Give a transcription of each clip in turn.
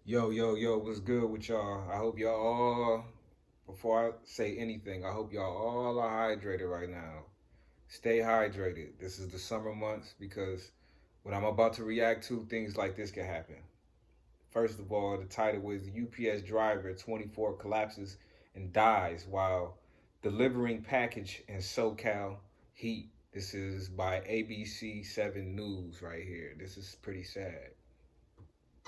Yo, what's good with y'all? I hope y'all all, before I say anything, I hope y'all all are hydrated right now. Stay hydrated. This is the summer months because what I'm about to react to, things like this can happen. First of all, the title was UPS driver 24 collapses and dies while delivering package in SoCal heat. This is by ABC 7 News right here. This is pretty sad.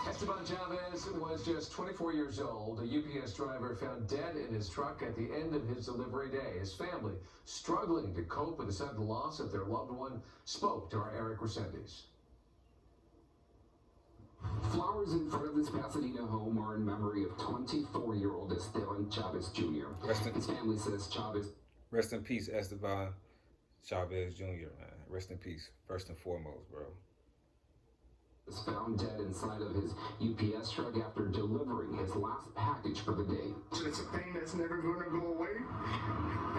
Esteban Chavez was just 24 years old. A UPS driver found dead in his truck at the end of his delivery day. His family, struggling to cope with the sudden loss of their loved one, spoke to our Eric Resendiz. Flowers in front of his Pasadena home are in memory of 24-year-old Esteban Chavez Jr. Rest in, His family says Chavez rest in peace, Esteban Chavez Jr., man. Rest in peace, first and foremost, bro. was found dead inside of his UPS truck after delivering his last package for the day. It's a pain that's never going to go away.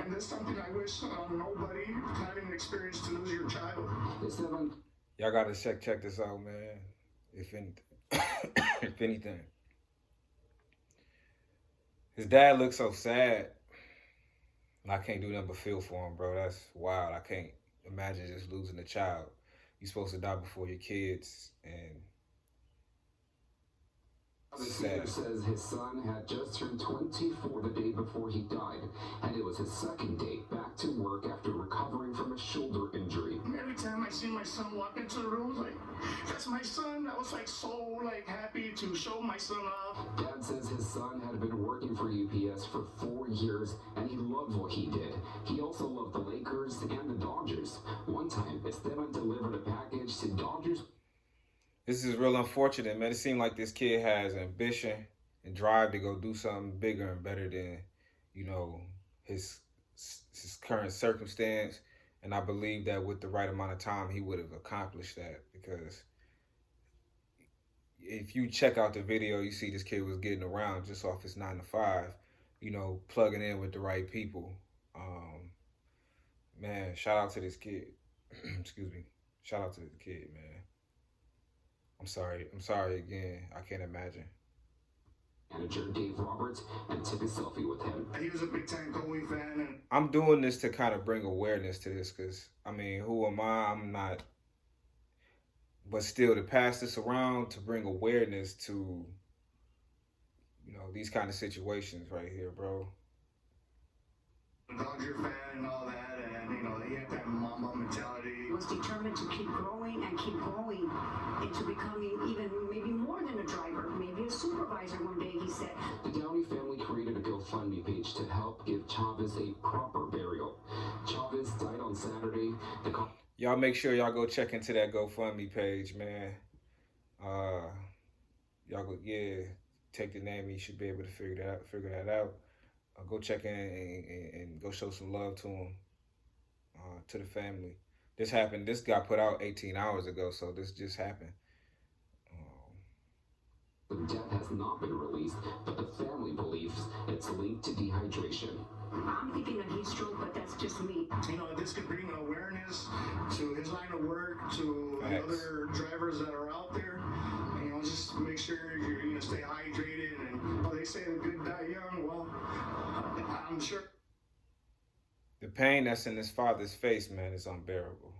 And that's something I wish nobody having experienced to lose your child. Esteban Y'all gotta check this out, man. If anything, if anything, his dad looks so sad, and I can't do nothing but feel for him, bro. That's wild. I can't imagine just losing a child. You're supposed to die before your kids, and Jr. sad. says his son had just turned 24 the day before he died, and it was his second day back to work after recovering from a shoulder injury. Every time I see my son walk into the room, like, that's my son. I was like so happy to show my son off. Dad says his son had been working for UPS for 4 years, and he loved what he did. He also loved the Lakers and the Dodgers. One time, Esteban delivered a package to Dodgers. This is real unfortunate, man. It seemed like this kid has ambition and drive to go do something bigger and better than, you know, his his current circumstance. And I believe that with the right amount of time, he would have accomplished that. Because if you check out the video, you see this kid was getting around just off his 9 to 5, you know, plugging in with the right people. Um, Man, shout out to this kid. Excuse me. Shout out to the kid, man. I'm sorry. I'm sorry again. I can't imagine. Manager Dave Roberts and took a selfie with him. He was a big time Kobe fan. And I'm doing this to kind of bring awareness to this because, I mean, who am I? I'm not. But still, to pass this around to bring awareness to, you know, these kind of situations right here, bro. Dodger fan and all that, and he had that mama mentality. Was determined to keep growing and keep growing into becoming even maybe more than a driver, maybe a supervisor one day, he said. The Downey family created a GoFundMe page to help give Chavez a proper burial. Chavez died on Saturday. Y'all make sure y'all go check into that GoFundMe page, man. Y'all go, yeah, take the name. You should be able to figure that out. Go check in and go show some love to him, to the family. This happened. This got put out 18 hours ago, so this just happened. The death has not been released, but the family believes it's linked to dehydration. I'm thinking that he's stroke, but that's just me. This could bring awareness to his line of work, to the other drivers that are out there. Just make sure you're going to stay hydrated. And they say the good die young. Well, I'm sure. The pain that's in his father's face, man, is unbearable.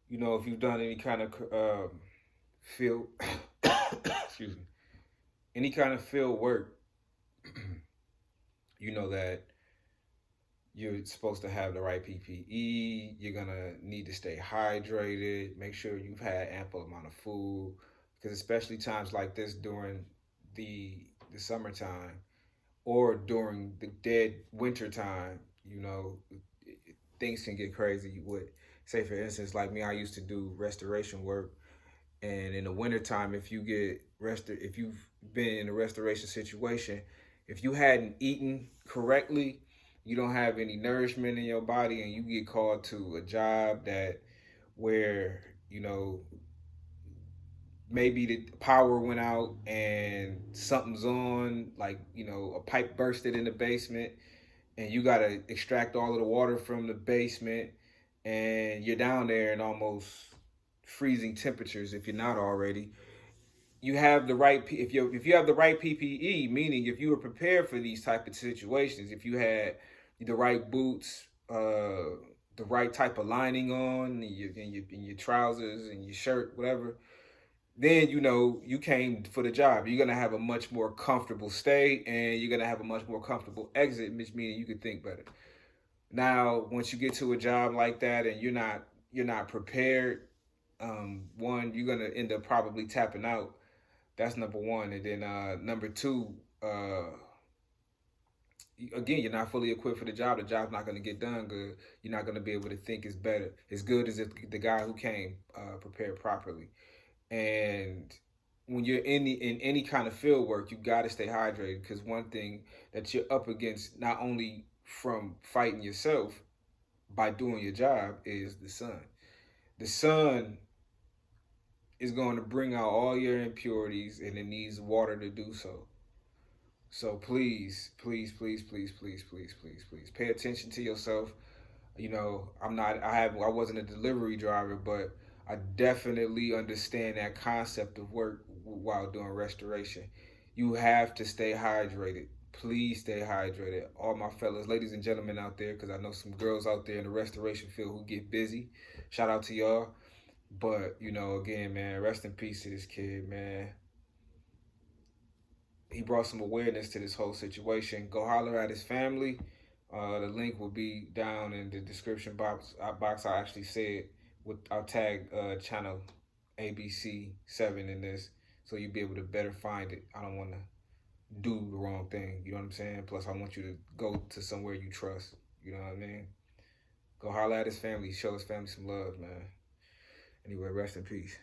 You know, if you've done any kind of field, excuse me, any kind of field work, you know that you're supposed to have the right PPE. You're gonna need to stay hydrated. Make sure you've had ample amount of food, because especially times like this during the summertime or during the dead winter time, you know, things can get crazy. With, say for instance, like me, I used to do restoration work, and in the wintertime, if you've been in a restoration situation, if you hadn't eaten correctly, you don't have any nourishment in your body, and you get called to a job where, you know, maybe the power went out and something's on, like, you know, a pipe bursted in the basement, and you got to extract all of the water from the basement, and you're down there in almost freezing temperatures if you're not already. You have the right if you have the right PPE, meaning if you were prepared for these type of situations, if you had the right boots, the right type of lining on, in your trousers and your shirt, whatever, then you came for the job. You're gonna have a much more comfortable stay, and you're gonna have a much more comfortable exit, which meaning you can think better. Now, once you get to a job like that and you're not prepared, one, you're gonna end up probably tapping out. That's number one, and then number two, again, you're not fully equipped for the job. The job's not gonna get done good. You're not gonna be able to think as better, as good as if the guy who came prepared properly. And when you're in any kind of field work, you got to stay hydrated, because one thing that you're up against, not only from fighting yourself by doing your job, is the sun. The sun is going to bring out all your impurities, and it needs water to do so. So please, please, please, please, please, please, please, please pay attention to yourself. I wasn't a delivery driver, but I definitely understand that concept of work while doing restoration. You have to stay hydrated. Please stay hydrated. All my fellas, ladies and gentlemen out there, because I know some girls out there in the restoration field who get busy. Shout out to y'all. But, again, man, rest in peace to this kid, man. He brought some awareness to this whole situation. Go holler at his family. The link will be down in the description box. I actually said I'll tag channel ABC7 in this, so you'll be able to better find it. I don't want to do the wrong thing. You know what I'm saying? Plus, I want you to go to somewhere you trust. You know what I mean? Go holler at his family. Show his family some love, man. Anyway, rest in peace.